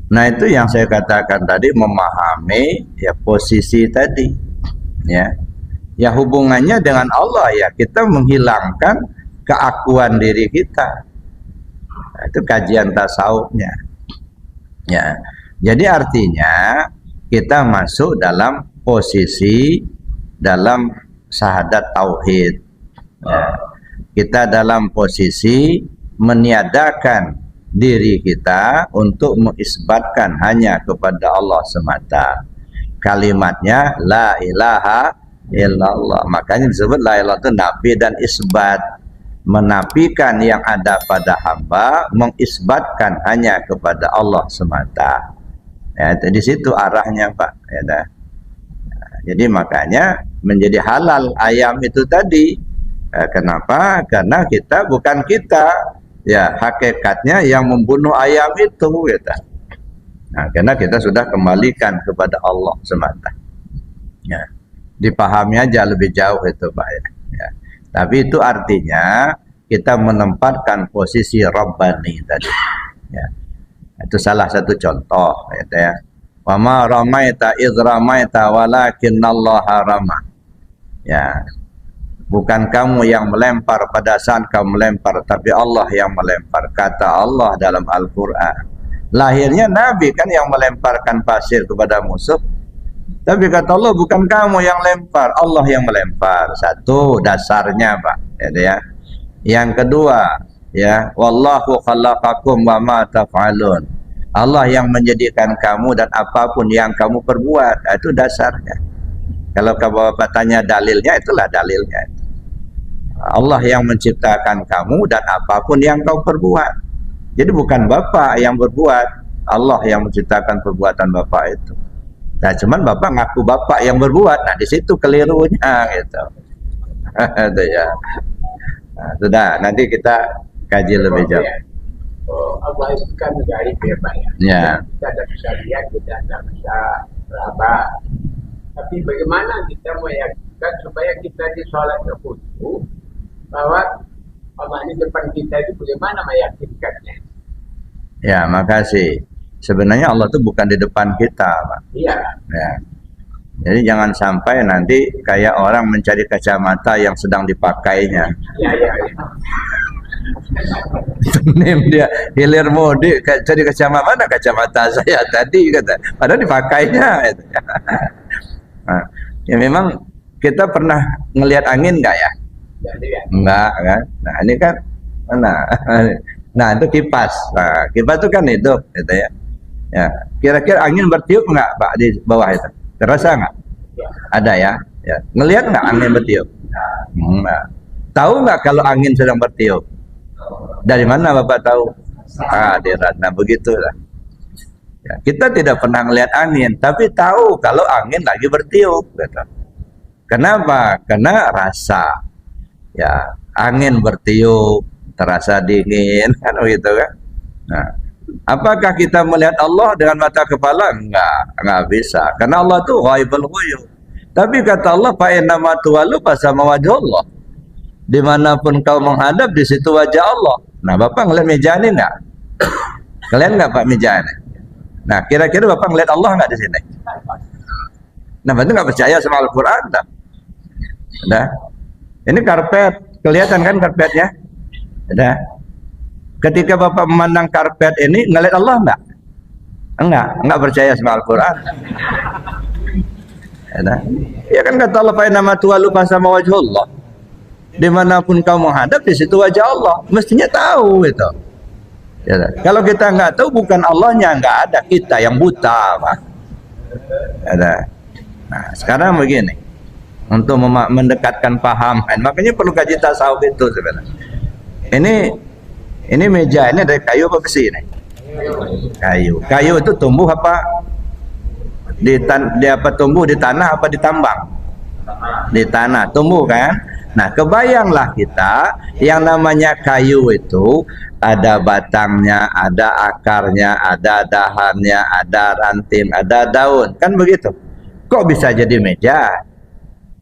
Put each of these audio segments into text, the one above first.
Nah, itu yang saya katakan tadi, memahami ya posisi tadi. Ya. Ya hubungannya dengan Allah, ya kita menghilangkan keakuan diri kita. Nah, itu kajian tasawufnya. Ya. Jadi artinya kita masuk dalam posisi dalam syahadat tauhid. Ya. Kita dalam posisi meniadakan diri kita untuk mengisbatkan hanya kepada Allah semata. Kalimatnya la ilaha illallah. Makanya disebut la ilaha itu nafi dan isbat. Menafikan yang ada pada hamba, mengisbatkan hanya kepada Allah semata. Ya, di situ arahnya, Pak. Ya, dah. Jadi makanya menjadi halal ayam itu tadi. Kenapa? Karena kita bukan kita, ya hakikatnya yang membunuh ayam itu, gitu. Nah, karena kita sudah kembalikan kepada Allah semata. Ya, dipahami aja lebih jauh itu, Pak. Ya. Tapi itu artinya kita menempatkan posisi Rabbani tadi. Ya. Itu salah satu contoh, gitu ya. Wa ma ramaita idz ramaita walakinallaha rama. Ya. Bukan kamu yang melempar pada saat kamu melempar, tapi Allah yang melempar. Kata Allah dalam Al-Quran. Lahirnya Nabi kan yang melemparkan pasir kepada musuh. Tapi kata Allah, bukan kamu yang lempar, Allah yang melempar. Satu dasarnya, Pak. Ya. Yang kedua, ya, wallahu khalaqakum wa ma taf'alun. Allah yang menjadikan kamu dan apapun yang kamu perbuat. Itu dasarnya. Kalau Bapak tanya dalilnya, itulah dalilnya. Allah yang menciptakan kamu dan apapun yang kau perbuat. Jadi bukan Bapak yang berbuat, Allah yang menciptakan perbuatan Bapak itu. Nah, cuman Bapak ngaku Bapak yang berbuat. Nah, di situ kelirunya, gitu. Itu ya. Nah, sudah, nanti kita kaji lebih jauh. Allah itu kan gaib ya, Pak, ya. Ya. Kita tidak bisa lihat, kita tidak bisa meraba. Tapi bagaimana kita meyakinkan supaya kita di sholat khusyuk bahwa Allah ini depan kita, itu bagaimana meyakinkannya? Ya, makasih. Sebenarnya Allah itu bukan di depan kita, Pak. Iya. Ya. Jadi jangan sampai nanti kayak orang mencari kacamata yang sedang dipakainya. Iya. Nim dia hilir mudik cari kacamata, mana kacamata saya tadi, kata. Padahal dipakainya. Gitu. Nah, ya memang kita pernah ngelihat angin nggak ya? Enggak kan? Nah ini kan, nah itu kipas. Nah kipas itu kan hidup, gitu ya. Ya, kira-kira angin bertiup nggak, Pak, di bawah itu? Terasa nggak? Ada ya? Ya. Ngelihat nggak angin bertiup? Enggak. Tahu nggak kalau angin sedang bertiup? Dari mana Bapak tahu? Nah begitulah. Ya, kita tidak pernah ngelihat angin, tapi tahu kalau angin lagi bertiup. Gitu. Kenapa? Karena rasa. Ya, angin bertiup, terasa dingin, kan begitu kan? Nah, apakah kita melihat Allah dengan mata kepala? Enggak bisa. Karena Allah itu ghaibul ghuyub. Tapi kata Allah, fa inna ma tuwallu fasama wajhullah. Dimanapun kau menghadap, di situ wajah Allah. Nah, Bapak ngeliat meja ini enggak? Kalian enggak, Pak, meja ini? Nah, kira-kira Bapak ngeliat Allah enggak di sini? Nah, berarti enggak percaya sama Al-Quran, tak? Udah. Ini karpet, kelihatan kan karpetnya? Udah. Ketika Bapak memandang karpet ini, ngeliat Allah enggak? Enggak percaya sama Al-Quran. Ya kan kata Allah, fa inna ma tuwallu fasama wajhullah. Dimanapun kau menghadap, di situ wajah Allah. Mestinya tahu itu. Ya, kalau kita nggak tahu, bukan Allahnya nggak ada, kita yang buta, Pak. Ada. Nah, sekarang begini, untuk mendekatkan paham, makanya perlu kaji tasawuf itu sebenarnya. Ini meja ini dari kayu apa besi ini? Kayu. Kayu itu tumbuh apa? Di apa tumbuh di tanah apa di tambang? Di tanah, tumbuh kan? Nah, kebayanglah kita yang namanya kayu itu ada batangnya, ada akarnya, ada dahannya, ada ranting, ada daun, kan begitu? Kok bisa jadi meja?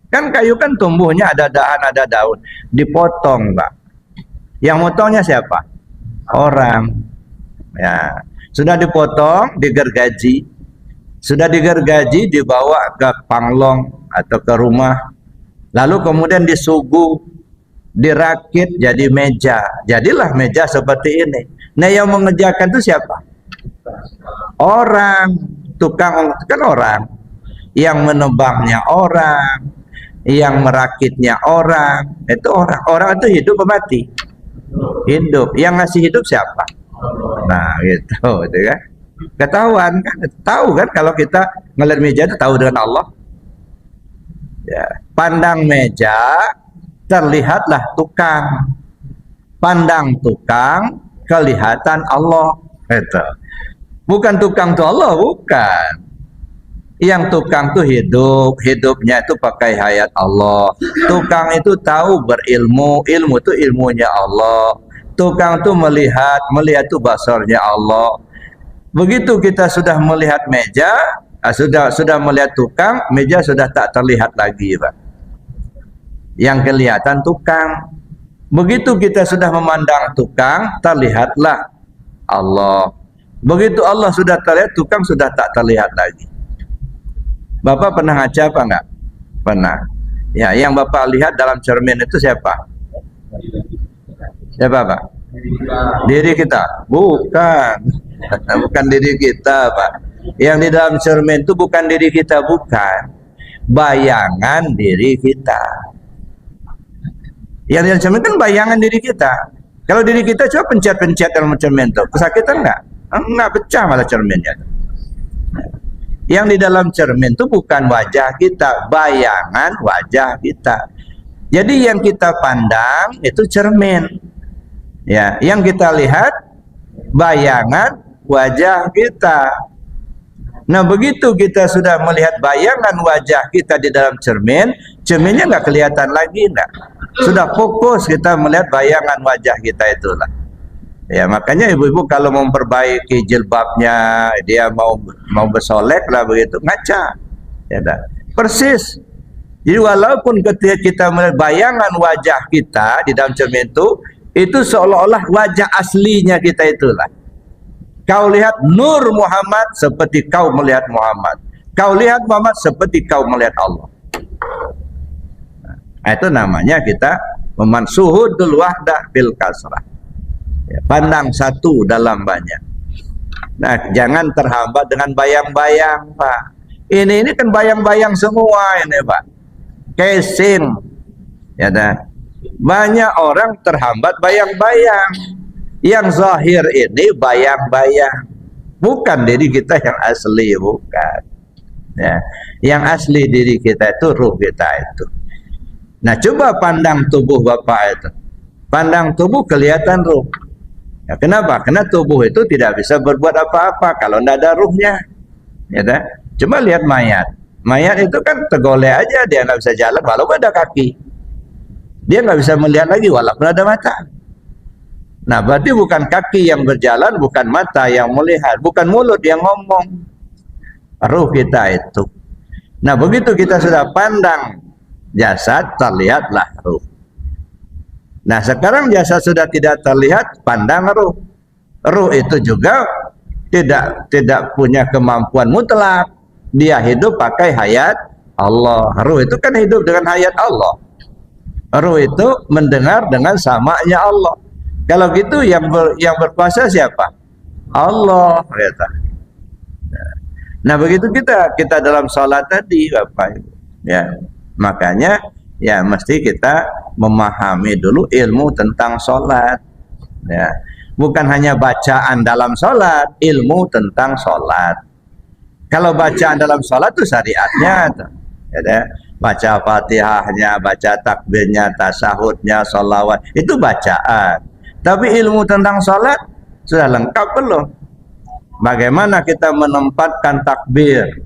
Kan kayu kan tumbuhnya ada dahan, ada daun, dipotong, Pak. Yang motongnya siapa? Orang. Ya. Sudah dipotong, digergaji. Sudah digergaji, dibawa ke panglong atau ke rumah. Lalu kemudian disuguh, dirakit jadi meja. Jadilah meja seperti ini. Nah, yang mengerjakan itu siapa? Orang. Tukang kan orang. Yang menebangnya orang, yang merakitnya orang. Itu orang. Orang itu hidup atau mati? Hidup. Yang ngasih hidup siapa? Nah, gitu kan. Ketahuan kan? Tahu kan kalau kita ngeliat meja itu tahu dengan Allah. Ya, pandang meja terlihatlah tukang. Pandang tukang kelihatan Allah. Itu. Bukan tukang itu Allah, bukan. Yang tukang itu hidup, hidupnya itu pakai hayat Allah. Tukang itu tahu berilmu, ilmu itu ilmunya Allah. Tukang itu melihat, melihat itu basarnya Allah. Begitu kita sudah melihat meja, sudah melihat tukang, meja sudah tak terlihat lagi, Pak. Yang kelihatan tukang. Begitu kita sudah memandang tukang, terlihatlah Allah. Begitu Allah sudah terlihat, tukang sudah tak terlihat lagi. Bapak pernah ngaca apa enggak? Pernah. Ya, yang Bapak lihat dalam cermin itu siapa? Siapa, Pak? Diri kita? Bukan. Bukan diri kita, Pak. Yang di dalam cermin itu bukan diri kita, bukan. Bayangan diri kita. Yang di dalam cermin kan bayangan diri kita. Kalau diri kita coba pencet-pencet dalam cermin itu, kesakitan enggak? Enggak, pecah malah cerminnya. Yang di dalam cermin itu bukan wajah kita, bayangan wajah kita. Jadi yang kita pandang itu cermin. Ya, yang kita lihat bayangan wajah kita. Nah, begitu kita sudah melihat bayangan wajah kita di dalam cermin, cerminnya nggak kelihatan lagi, enggak. Sudah fokus kita melihat bayangan wajah kita itulah. Ya, makanya ibu-ibu kalau memperbaiki jilbabnya, dia mau bersolek lah begitu, ngaca. Ya dah. Persis. Jadi walaupun ketika kita melihat bayangan wajah kita di dalam cermin itu seolah-olah wajah aslinya kita itulah. Kau lihat nur Muhammad seperti kau melihat Muhammad. Kau lihat Muhammad seperti kau melihat Allah. Nah, itu namanya kita memansuhudul wahdah bil kasrah. Ya, pandang satu dalam banyak. Nah, jangan terhambat dengan bayang-bayang, Pak. Ini kan bayang-bayang semua ini, Pak. Casing. Ya dah. Banyak orang terhambat bayang-bayang. Yang zahir ini bayang-bayang. Bukan diri kita yang asli, bukan. Ya. Yang asli diri kita itu ruh kita itu. Nah, coba pandang tubuh Bapak itu. Pandang tubuh kelihatan ruh. Ya, kenapa? Karena tubuh itu tidak bisa berbuat apa-apa kalau tidak ada ruhnya. Ya, dah. Cuma lihat mayat. Mayat itu kan tergolek aja, dia nggak bisa jalan walaupun ada kaki. Dia nggak bisa melihat lagi walaupun ada mata. Nah, berarti bukan kaki yang berjalan, bukan mata yang melihat, bukan mulut yang ngomong. Ruh kita itu. Nah, begitu kita sudah pandang jasad, terlihatlah ruh. Nah, sekarang jasad sudah tidak terlihat, pandang ruh. Ruh itu juga tidak punya kemampuan mutlak. Dia hidup pakai hayat Allah. Ruh itu kan hidup dengan hayat Allah. Ruh itu mendengar dengan samanya Allah. Kalau gitu yang berkuasa siapa? Allah. Nah, begitu kita dalam sholat tadi, Bapak Ibu. Ya, makanya ya mesti kita memahami dulu ilmu tentang sholat. Ya, bukan hanya bacaan dalam sholat, ilmu tentang sholat. Kalau bacaan dalam sholat itu syariatnya, ya, baca fatihahnya, baca takbirnya, tasahudnya, sholawat, itu bacaan. Tapi ilmu tentang sholat sudah lengkap belum? Bagaimana kita menempatkan takbir?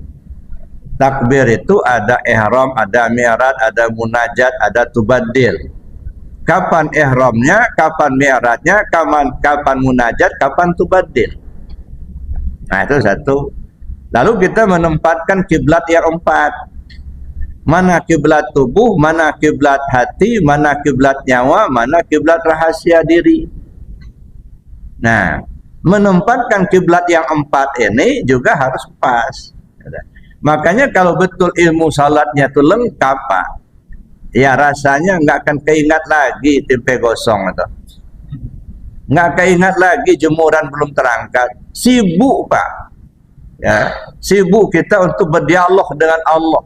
Takbir itu ada ihram, ada mi'raj, ada munajat, ada tubaddil. Kapan ihramnya, kapan mi'rajnya, kapan munajat, kapan tubaddil. Nah, itu satu. Lalu kita menempatkan kiblat yang 4. Mana kiblat tubuh, mana kiblat hati, mana kiblat nyawa, mana kiblat rahasia diri. Nah, menempatkan kiblat yang 4 ini juga harus pas. Makanya kalau betul ilmu salatnya itu lengkap, Pak, ya rasanya nggak akan keingat lagi tempe gosong itu, nggak keingat lagi jemuran belum terangkat. Sibuk, Pak, ya, sibuk kita untuk berdialog dengan Allah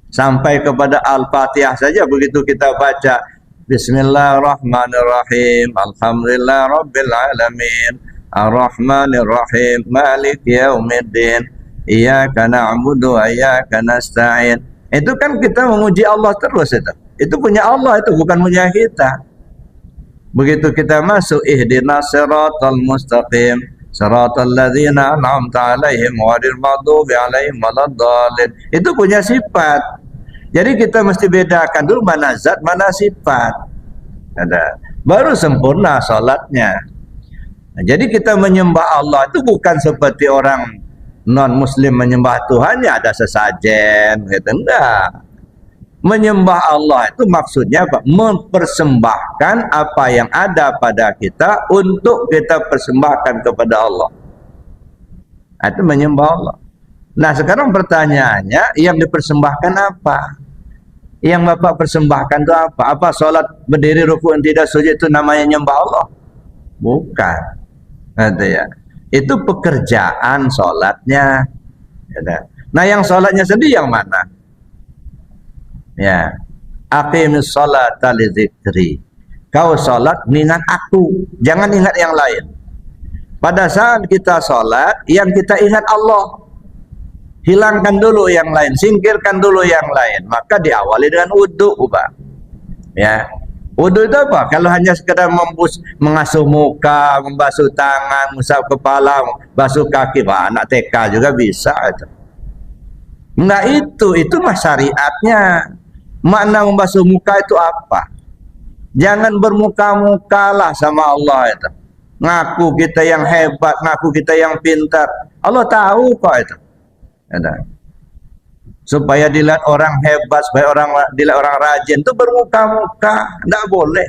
sampai kepada Al-Fatihah saja. Begitu kita baca Bismillahirrahmanirrahim, Alhamdulillah Rabbil Alamin, Ar-Rahmanirrahim, Malik Yaumiddin, Iyyaka na'budu wa iyyaka nasta'in. Itu kan kita memuji Allah terus itu. Itu punya Allah, itu bukan punya kita. Begitu kita masuk ihdinas siratal mustaqim, siratal ladzina an'amta 'alaihim ghairil maghdubi 'alaihim waladdallin. Itu punya sifat. Jadi kita mesti bedakan dulu mana zat, mana sifat. Ada. Baru sempurna salatnya. Nah, jadi kita menyembah Allah itu bukan seperti orang non-muslim menyembah Tuhannya ada sesajen gitu. Enggak. Menyembah Allah itu maksudnya apa? Mempersembahkan apa yang ada pada kita untuk kita persembahkan kepada Allah. Nah, itu menyembah Allah. Nah, sekarang pertanyaannya, yang dipersembahkan apa? Yang Bapak persembahkan itu apa? Apa sholat berdiri rukuk tidak sujud itu namanya nyembah Allah? Bukan. Gitu ya. Itu pekerjaan sholatnya. Nah, yang sholatnya sendiri yang mana? Ya, aqimis sholata li dzikri. Kau sholat mengingat aku, jangan ingat yang lain. Pada saat kita sholat, yang kita ingat Allah. Hilangkan dulu yang lain, singkirkan dulu yang lain. Maka diawali dengan wudu, Pak. Ya, wudu itu apa? Kalau hanya sekedar mengasuh muka, membasuh tangan, mengusap kepala, basuh kaki, Pak, anak TK juga bisa itu. Enggak itu mah syariatnya. Makna membasuh muka itu apa? Jangan bermuka-mukalah sama Allah itu. Ngaku kita yang hebat, ngaku kita yang pintar. Allah tahu kok itu. Ada. Supaya dilihat orang hebat, supaya dilihat orang rajin itu bermuka-muka, tidak boleh.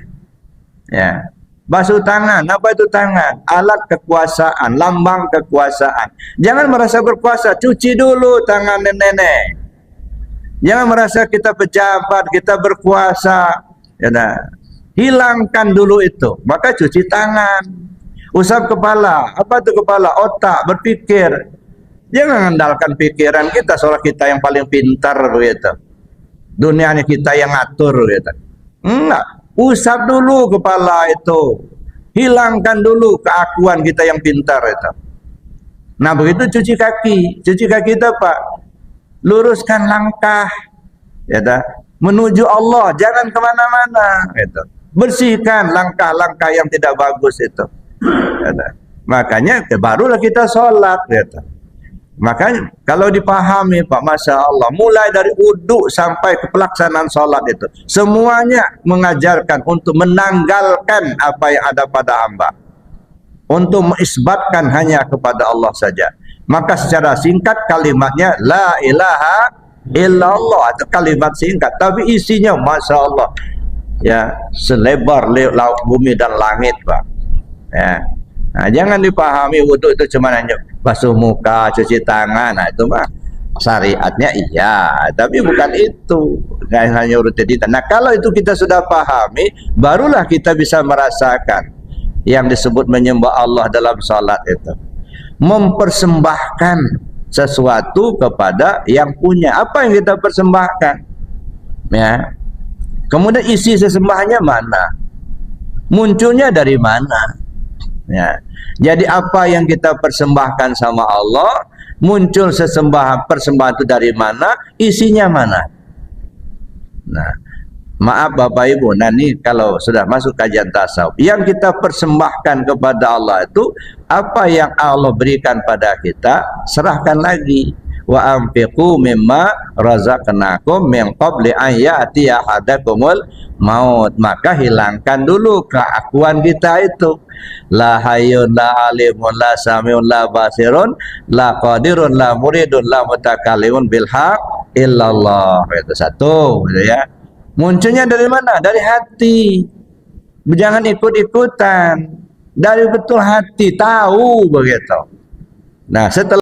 Ya. Basuh tangan, apa itu tangan? Alat kekuasaan, lambang kekuasaan. Jangan merasa berkuasa, cuci dulu tangan nenek. Jangan merasa kita pejabat, kita berkuasa. Ya, nah. Hilangkan dulu itu, maka cuci tangan. Usap kepala, apa itu kepala? Otak, berpikir. Jangan andalkan pikiran kita seolah kita yang paling pintar begitu. Dunianya kita yang ngatur begitu. Enggak, usap dulu kepala itu. Hilangkan dulu keakuan kita yang pintar itu. Nah, begitu cuci kaki. Cuci kaki itu Pak, luruskan langkah ya dah, menuju Allah, jangan kemana-mana gitu. Bersihkan langkah-langkah yang tidak bagus itu ya dah. Makanya barulah kita sholat gitu. Makanya kalau dipahami Pak, Masya Allah, mulai dari wudhu sampai ke pelaksanaan sholat itu semuanya mengajarkan untuk menanggalkan apa yang ada pada hamba, untuk mengisbatkan hanya kepada Allah saja. Maka secara singkat kalimatnya la ilaha illallah, itu kalimat singkat tapi isinya Masya Allah ya, selebar bumi dan langit Pak ya. Nah, jangan dipahami wudhu itu cuma hanya basuh muka, cuci tangan. Nah, itu mah syariatnya iya, tapi bukan itu. Nggak hanya urut itu. Nah, kalau itu kita sudah pahami, barulah kita bisa merasakan yang disebut menyembah Allah dalam salat itu. Mempersembahkan sesuatu kepada yang punya. Apa yang kita persembahkan? Ya. Kemudian isi sesembahnya mana? Munculnya dari mana? Ya. Jadi apa yang kita persembahkan sama Allah, muncul persembahan itu dari mana, isinya mana? Nah, maaf Bapak Ibu, nanti kalau sudah masuk kajian tasawuf, yang kita persembahkan kepada Allah itu apa yang Allah berikan pada kita, serahkan lagi. Wa anfiqu mimma razaqnakum min qabli an ya'tiya ahadakumul maut. Maka hilangkan dulu keakuan kita itu. La hayyun la alimun la samiun la basirun la qadirun la muridun la mutakallimun bil haq illallah. Itu satu gitu ya. Munculnya dari mana? Dari hati. Jangan ikut-ikutan. dari betul hati, tahu begitu. Nah, setelah